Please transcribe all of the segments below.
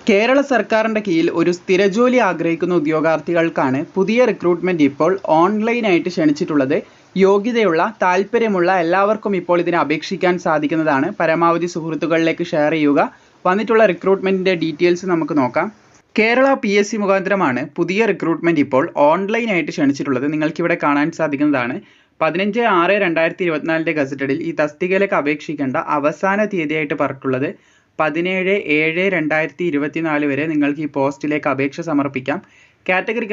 കേരള സർക്കാരിൻ്റെ കീഴിൽ ഒരു സ്ഥിരജോലി ആഗ്രഹിക്കുന്ന ഉദ്യോഗാർത്ഥികൾക്കാണ് പുതിയ റിക്രൂട്ട്മെൻറ്റ് ഇപ്പോൾ ഓൺലൈനായിട്ട് ക്ഷണിച്ചിട്ടുള്ളത്. യോഗ്യതയുള്ള താല്പര്യമുള്ള എല്ലാവർക്കും ഇപ്പോൾ ഇതിന് അപേക്ഷിക്കാൻ സാധിക്കുന്നതാണ്. പരമാവധി സുഹൃത്തുക്കളിലേക്ക് ഷെയർ ചെയ്യുക. വന്നിട്ടുള്ള റിക്രൂട്ട്മെൻറ്റിൻ്റെ ഡീറ്റെയിൽസ് നമുക്ക് നോക്കാം. കേരള PSC മുഖാന്തരമാണ് പുതിയ റിക്രൂട്ട്മെൻറ്റ് ഇപ്പോൾ ഓൺലൈനായിട്ട് ക്ഷണിച്ചിട്ടുള്ളത്. നിങ്ങൾക്കിവിടെ കാണാൻ സാധിക്കുന്നതാണ്. 15/6/2024 ഗസറ്റഡിൽ ഈ തസ്തികയിലേക്ക് അപേക്ഷിക്കേണ്ട അവസാന തീയതിയായിട്ട് പറഞ്ഞിട്ടുള്ളത് 17/7/2024 വരെ നിങ്ങൾക്ക് ഈ പോസ്റ്റിലേക്ക് അപേക്ഷ സമർപ്പിക്കാം. കാറ്റഗറി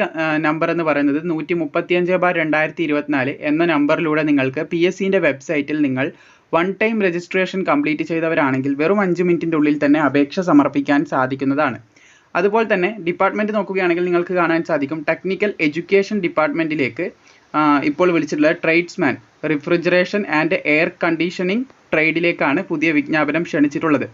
നമ്പർ എന്ന് പറയുന്നത് 135/2024 എന്ന നമ്പറിലൂടെ നിങ്ങൾക്ക് PSCൻ്റെ വെബ്സൈറ്റിൽ നിങ്ങൾ വൺ ടൈം രജിസ്ട്രേഷൻ കംപ്ലീറ്റ് ചെയ്തവരാണെങ്കിൽ വെറും 5 മിനിറ്റിൻ്റെ ഉള്ളിൽ തന്നെ അപേക്ഷ സമർപ്പിക്കാൻ സാധിക്കുന്നതാണ്. അതുപോലെ തന്നെ ഡിപ്പാർട്ട്മെൻറ്റ് നോക്കുകയാണെങ്കിൽ നിങ്ങൾക്ക് കാണാൻ സാധിക്കും ടെക്നിക്കൽ എഡ്യൂക്കേഷൻ ഡിപ്പാർട്ട്മെൻറ്റിലേക്ക് ഇപ്പോൾ വിളിച്ചിട്ടുള്ളത് tradesman refrigeration and air conditioning ട്രേഡിലേക്കാണ് പുതിയ വിജ്ഞാപനം ക്ഷണിച്ചിട്ടുള്ളത്.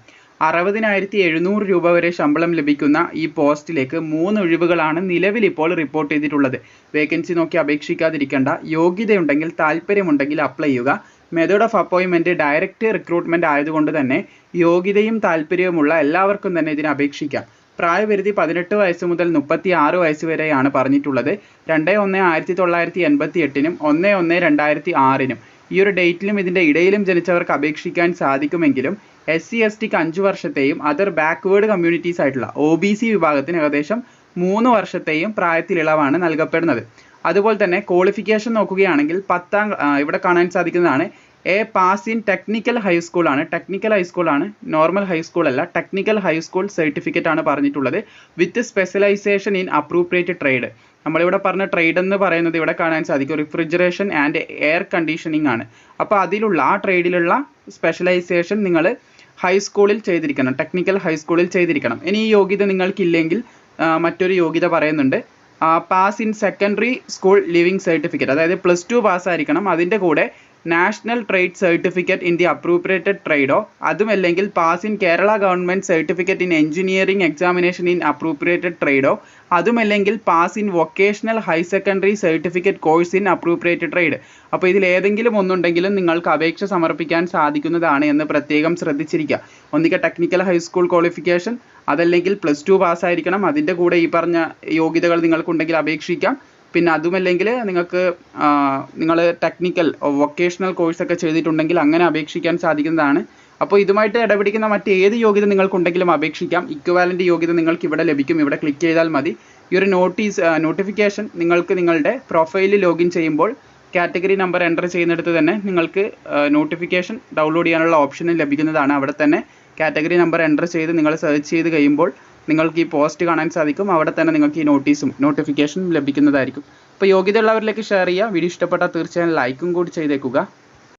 60,700 രൂപ വരെ ശമ്പളം ലഭിക്കുന്ന ഈ പോസ്റ്റിലേക്ക് 3 ഒഴിവുകളാണ് നിലവിൽ ഇപ്പോൾ റിപ്പോർട്ട് ചെയ്തിട്ടുള്ളത്. വേക്കൻസി നോക്കി അപേക്ഷിക്കാതിരിക്കേണ്ട. യോഗ്യതയുണ്ടെങ്കിൽ താല്പര്യമുണ്ടെങ്കിൽ അപ്ലൈ ചെയ്യുക. Method of appointment direct recruitment ആയതുകൊണ്ട് തന്നെ യോഗ്യതയും താല്പര്യവുമുള്ള എല്ലാവർക്കും തന്നെ ഇതിന് അപേക്ഷിക്കാം. പ്രായപരിധി 18 വയസ്സ് മുതൽ 36 വയസ്സ് വരെയാണ് പറഞ്ഞിട്ടുള്ളത്. 2/1/1988 1/1/2006 ഈ ഒരു ഡേറ്റിലും ഇതിൻ്റെ ഇടയിലും ജനിച്ചവർക്ക് അപേക്ഷിക്കാൻ സാധിക്കുമെങ്കിലും SC/STക്ക് 5 വർഷത്തെയും അതർ ബാക്ക്വേർഡ് കമ്മ്യൂണിറ്റീസ് ആയിട്ടുള്ള OBC വിഭാഗത്തിന് ഏകദേശം 3 വർഷത്തെയും പ്രായത്തിലിളവാണ് നൽകപ്പെടുന്നത്. അതുപോലെ തന്നെ ക്വാളിഫിക്കേഷൻ നോക്കുകയാണെങ്കിൽ ഇവിടെ കാണാൻ സാധിക്കുന്നതാണ് പാസ് ഇൻ ടെക്നിക്കൽ ഹൈസ്കൂളാണ്. ടെക്നിക്കൽ ഹൈസ്കൂളാണ്, നോർമൽ ഹൈസ്കൂൾ അല്ല. ടെക്നിക്കൽ ഹൈസ്കൂൾ സർട്ടിഫിക്കറ്റ് ആണ് പറഞ്ഞിട്ടുള്ളത് with specialisation in appropriate trade. നമ്മളിവിടെ പറഞ്ഞ ട്രേഡ് എന്ന് പറയുന്നത് ഇവിടെ കാണാൻ സാധിക്കും റിഫ്രിജറേഷൻ ആൻഡ് എയർ കണ്ടീഷനിങ് ആണ്. അപ്പോൾ അതിലുള്ള ആ ട്രേഡിലുള്ള സ്പെഷ്യലൈസേഷൻ നിങ്ങൾ ഹൈസ്കൂളിൽ ചെയ്തിരിക്കണം, ടെക്നിക്കൽ ഹൈസ്കൂളിൽ ചെയ്തിരിക്കണം. ഇനി ഈ യോഗ്യത നിങ്ങൾക്കില്ലെങ്കിൽ മറ്റൊരു യോഗ്യത പറയുന്നുണ്ട്. Pass in secondary school leaving certificate, അതായത് +2 പാസ്സായിരിക്കണം. അതിൻ്റെ കൂടെ national trade certificate in the appropriated ട്രേഡോ അതുമല്ലെങ്കിൽ pass in Kerala government certificate in engineering examination in appropriated ട്രേഡോ അതുമല്ലെങ്കിൽ pass in vocational higher secondary certificate course in appropriated trade. അപ്പോൾ ഇതിൽ ഏതെങ്കിലും ഒന്നുണ്ടെങ്കിലും നിങ്ങൾക്ക് അപേക്ഷ സമർപ്പിക്കാൻ സാധിക്കുന്നതാണ് എന്ന് പ്രത്യേകം ശ്രദ്ധിച്ചിരിക്കുക. ഒന്നിക്കൽ ടെക്നിക്കൽ ഹൈസ്കൂൾ ക്വാളിഫിക്കേഷൻ അതല്ലെങ്കിൽ +2 പാസ്സായിരിക്കണം. അതിൻ്റെ കൂടെ ഈ പറഞ്ഞ യോഗ്യതകൾ നിങ്ങൾക്കുണ്ടെങ്കിൽ അപേക്ഷിക്കാം. പിന്നെ അതുമല്ലെങ്കിൽ നിങ്ങൾ ടെക്നിക്കൽ വൊക്കേഷണൽ കോഴ്സൊക്കെ ചെയ്തിട്ടുണ്ടെങ്കിൽ അങ്ങനെ അപേക്ഷിക്കാൻ സാധിക്കുന്നതാണ്. അപ്പോൾ ഇതുമായിട്ട് ഇടപിടിക്കുന്ന മറ്റേത് യോഗ്യത നിങ്ങൾക്കുണ്ടെങ്കിലും അപേക്ഷിക്കാം. ഇക്വാലൻ്റ് യോഗ്യത നിങ്ങൾക്ക് ഇവിടെ ലഭിക്കും. ഇവിടെ ക്ലിക്ക് ചെയ്താൽ മതി. ഈ ഒരു നോട്ടിഫിക്കേഷൻ നിങ്ങൾക്ക് നിങ്ങളുടെ പ്രൊഫൈലിൽ ലോഗിൻ ചെയ്യുമ്പോൾ കാറ്റഗറി നമ്പർ എൻ്റർ ചെയ്യുന്നിടത്ത് തന്നെ നിങ്ങൾക്ക് നോട്ടിഫിക്കേഷൻ ഡൗൺലോഡ് ചെയ്യാനുള്ള ഓപ്ഷനും ലഭിക്കുന്നതാണ്. അവിടെ തന്നെ കാറ്റഗറി നമ്പർ എൻ്റർ ചെയ്ത് നിങ്ങൾ സെർച്ച് ചെയ്ത് കഴിയുമ്പോൾ നിങ്ങൾക്ക് ഈ പോസ്റ്റ് കാണാൻ സാധിക്കും. അവിടെ തന്നെ നിങ്ങൾക്ക് ഈ നോട്ടിഫിക്കേഷൻ ലഭിക്കുന്നതായിരിക്കും. അപ്പോൾ യോഗ്യതയുള്ളവരിലേക്ക് ഷെയർ ചെയ്യുക. വീഡിയോ ഇഷ്ടപ്പെട്ടാൽ തീർച്ചയായും ലൈക്കും കൂടി ചെയ്തേക്കുക.